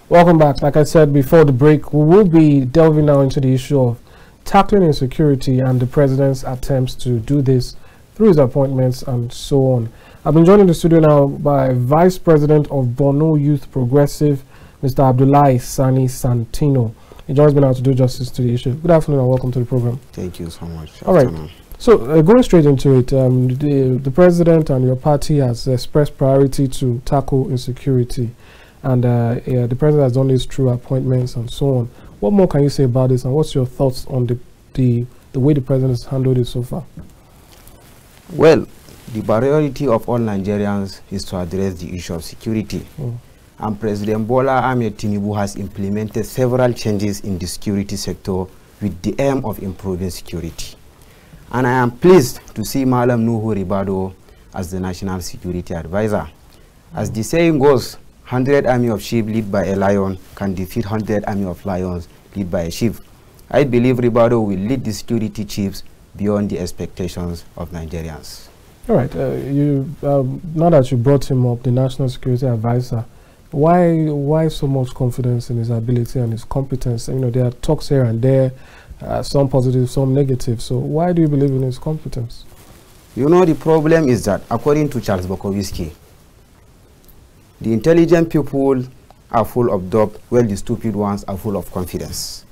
Welcome back. Like I said before the break, we will be delving now into the issue of tackling insecurity and the president's attempts to do this through his appointments and so on. I've been joined in the studio now by Vice President of Borno Youth Progressive, Mr. Abdullahi Sani Santino. He joins me now to do justice to the issue. Good afternoon and welcome to the program. Thank you so much. All right. So going straight into it, the president and your party has expressed priority to tackle insecurity. And the president has done this through appointments and so on. What more can you say about this, and what's your thoughts on the way the president has handled it so far? Well, the priority of all Nigerians is to address the issue of security. And President Bola Ahmed Tinubu has implemented several changes in the security sector with the aim of improving security. And I am pleased to see Malam Nuhu Ribadu as the National Security Advisor. As the saying goes, 100 army of sheep led by a lion can defeat 100 army of lions led by a sheep. I believe Ribadu will lead the security chiefs beyond the expectations of Nigerians. All right. Now that you brought him up, the National Security Advisor, why so much confidence in his ability and his competence? You know, there are talks here and there, some positive, some negative. So why do you believe in his competence? You know, the problem is that, according to Charles Bukowski, the intelligent people are full of doubt, while the stupid ones are full of confidence.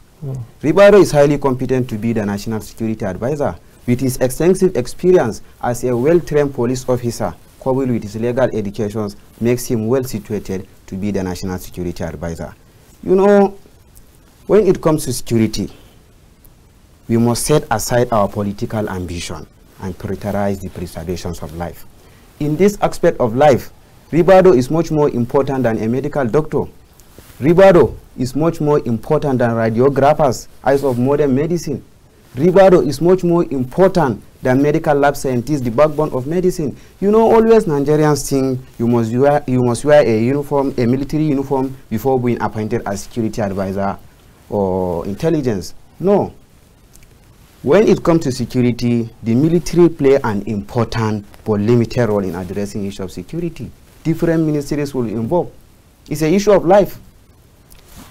Ribadu is highly competent to be the National Security Advisor. With his extensive experience as a well-trained police officer, coupled with his legal educations, makes him well situated to be the National Security Advisor. You know, when it comes to security, we must set aside our political ambition and prioritize the preservations of life. In this aspect of life, Ribadu is much more important than a medical doctor. Ribadu is much more important than radiographers, eyes of modern medicine. Ribadu is much more important than medical lab scientists, the backbone of medicine. You know, always Nigerians think you must wear a uniform, a military uniform, before being appointed as security advisor or intelligence. No. When it comes to security, the military play an important but limited role in addressing issues of security. Different ministries will involve. It's an issue of life.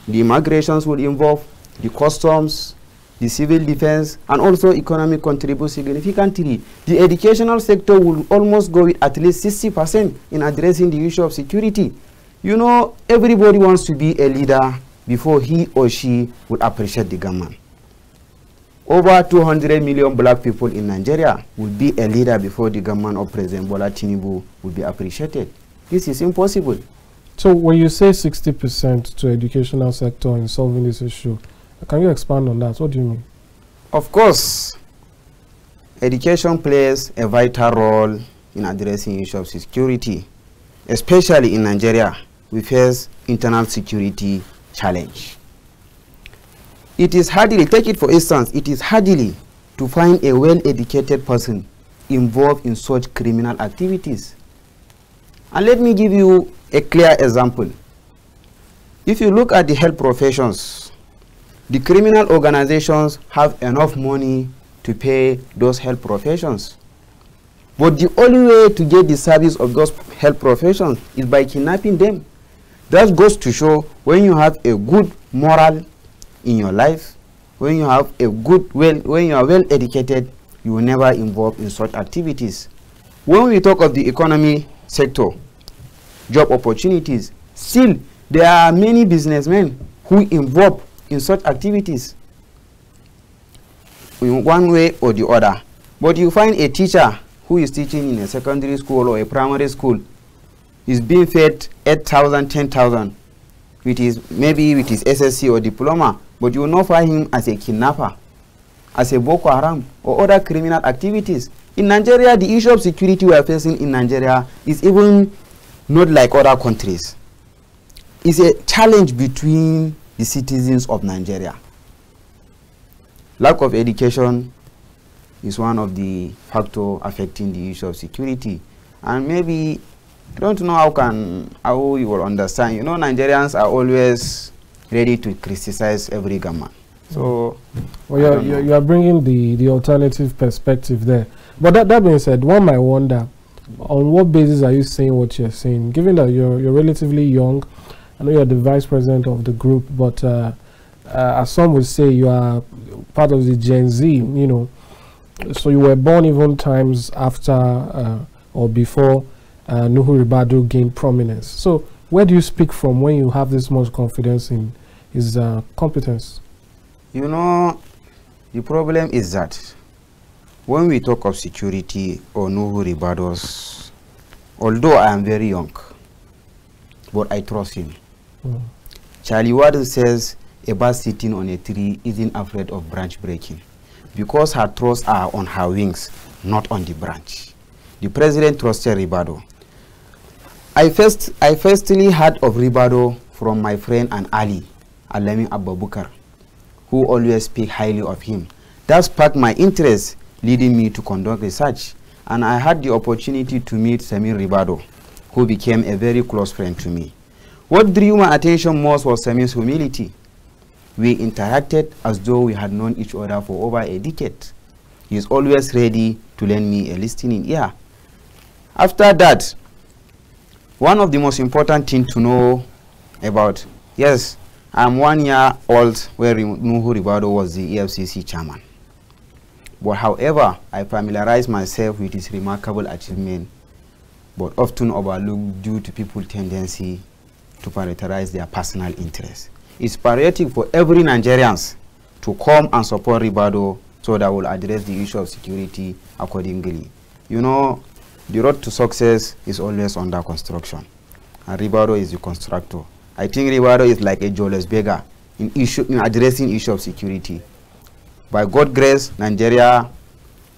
The immigrations will involve, the customs, the civil defense, and also economic contribute significantly. The educational sector will almost go with at least 60% in addressing the issue of security. You know, everybody wants to be a leader before he or she would appreciate the government. Over 200 million black people in Nigeria will be a leader before the government of President Bola Tinubu will be appreciated. This is impossible. So when you say 60% to educational sector in solving this issue, can you expand on that? What do you mean? Of course, education plays a vital role in addressing issues of security. Especially in Nigeria, we face internal security challenge. It is hardly, take it for instance, it is hardly to find a well-educated person involved in such criminal activities. And let me give you a clear example. If you look at the health professions, the criminal organizations have enough money to pay those health professions. But the only way to get the service of those health professions is by kidnapping them. That goes to show when you have a good moral in your life, when you have a good, when you are well educated, you will never involve in such activities. When we talk of the economy sector, job opportunities, still there are many businessmen who involve in such activities in one way or the other. But you find a teacher who is teaching in a secondary school or a primary school is being fed 8,000, 10,000 maybe with his SSC or diploma, but you will not find him as a kidnapper, as a Boko Haram or other criminal activities. In Nigeria, the issue of security we are facing in Nigeria is even not like other countries. It's a challenge between the citizens of Nigeria. Lack of education is one of the factors affecting the issue of security. And maybe, I don't know how you will understand. You know, Nigerians are always ready to criticize every government. So, well, you are bringing the alternative perspective there. But that being said, one might wonder, on what basis are you saying what you're saying? Given that you're relatively young, I know you're the vice president of the group, but as some would say, you are part of the Gen Z, you know. So you were born even times after or before Nuhu Ribadu gained prominence. So where do you speak from when you have this much confidence in his competence? You know, the problem is that when we talk of security or Nuhu Ribadu's, although I am very young, but I trust him. Charlie Ward says a bird sitting on a tree isn't afraid of branch breaking because her throats are on her wings, not on the branch. The president trusted Ribadu. I firstly heard of Ribadu from my friend and ally, Alamin Abubakar, who always speak highly of him. That sparked my interest, leading me to conduct research, and I had the opportunity to meet Samir Ribadu, who became a very close friend to me. What drew my attention most was Samir's humility. We interacted as though we had known each other for over a decade. He is always ready to lend me a listening ear. After that, one of the most important things to know about, yes, I'm 1 year old where Nuhu Ribadu was the EFCC chairman. But however, I familiarized myself with his remarkable achievement, but often overlooked due to people's tendency to prioritize their personal interests. It's patriotic for every Nigerian to come and support Ribadu so that we'll address the issue of security accordingly. You know, the road to success is always under construction, and Ribadu is the constructor. I think Ribadu is like a joyless beggar in addressing issue of security. By God's grace, Nigeria,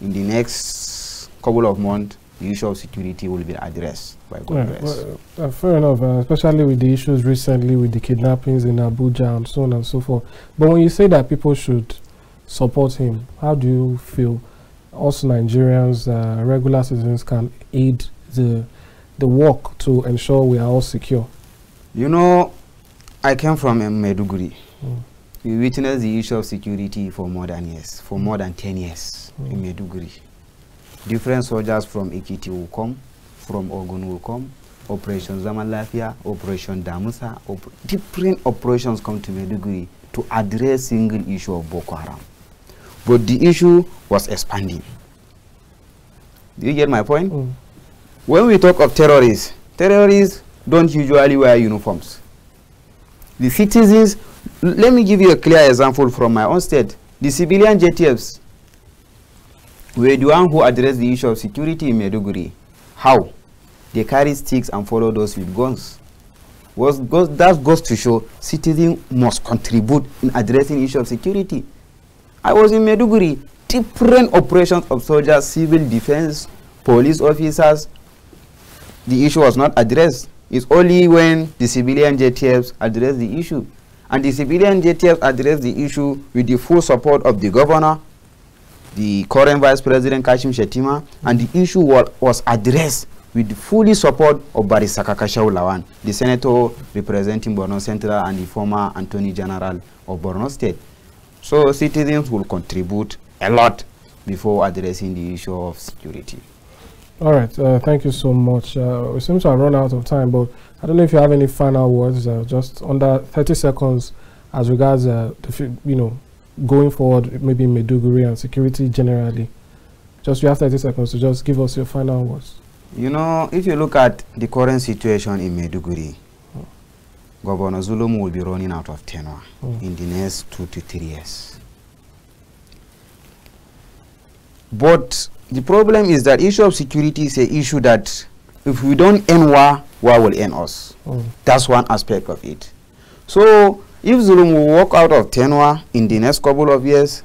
in the next couple of months, the issue of security will be addressed by God's grace. Well, fair enough, especially with the issues recently with the kidnappings in Abuja and so on and so forth. But when you say that people should support him, how do you feel us Nigerians, regular citizens, can aid the work to ensure we are all secure? You know, I came from Maiduguri. We witnessed the issue of security for more than 10 years in Maiduguri. Different soldiers from Ekiti will come, from Ogun will come, Operation Zaman Lafia, Operation Damusa, different operations come to Maiduguri to address single issue of Boko Haram. But the issue was expanding. Do you get my point? When we talk of terrorists don't usually wear uniforms. The citizens, let me give you a clear example from my own state. The civilian JTFs were the one who addressed the issue of security in Maiduguri. How? They carry sticks and follow those with guns. That goes to show citizens must contribute in addressing the issue of security. I was in Maiduguri, different operations of soldiers, civil defense, police officers. The issue was not addressed. It's only when the civilian JTFs address the issue. And the civilian JTFs address the issue with the full support of the governor, the current Vice President Kashim Shettima, and the issue was addressed with the fully support of Barrister Kakashau Lawan, the senator representing Borno Central and the former Attorney General of Borno State. So citizens will contribute a lot before addressing the issue of security. All right, thank you so much. We seem to have run out of time, but I don't know if you have any final words, just under 30 seconds as regards, going forward, maybe in Maiduguri and security generally. Just you have 30 seconds to just give us your final words. You know, if you look at the current situation in Maiduguri, Governor Zulum will be running out of tenure in the next 2 to 3 years. But the problem is that issue of security is an issue that if we don't end war will end us. That's one aspect of it. So if Zulum will walk out of tenure in the next couple of years,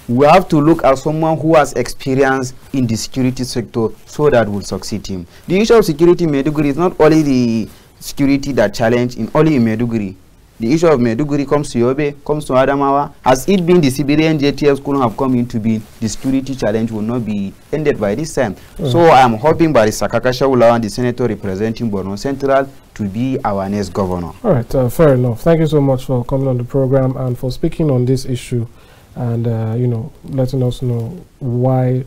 we have to look at someone who has experience in the security sector so that will succeed him. The issue of security in Maiduguri is not only the security that challenge only in Maiduguri. The issue of Maiduguri comes to Yobe, comes to Adamawa. Has it been the civilian JTFs couldn't have come into being, the security challenge will not be ended by this time. So I am hoping Barrister Kakashau Lawan, the senator representing Borno Central, to be our next governor. All right, fair enough. Thank you so much for coming on the program and for speaking on this issue and, letting us know why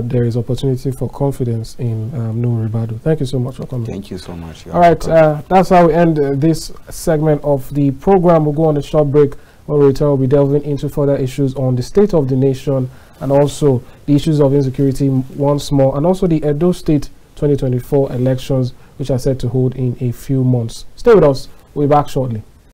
there is opportunity for confidence in no Ribadu. Thank you so much for coming. Thank you so much. All right, that's how we end this segment of the program. We'll go on a short break. When we return, we'll be delving into further issues on the state of the nation and also the issues of insecurity once more, and also the Edo State 2024 elections, which are set to hold in a few months. Stay with us. We'll be back shortly.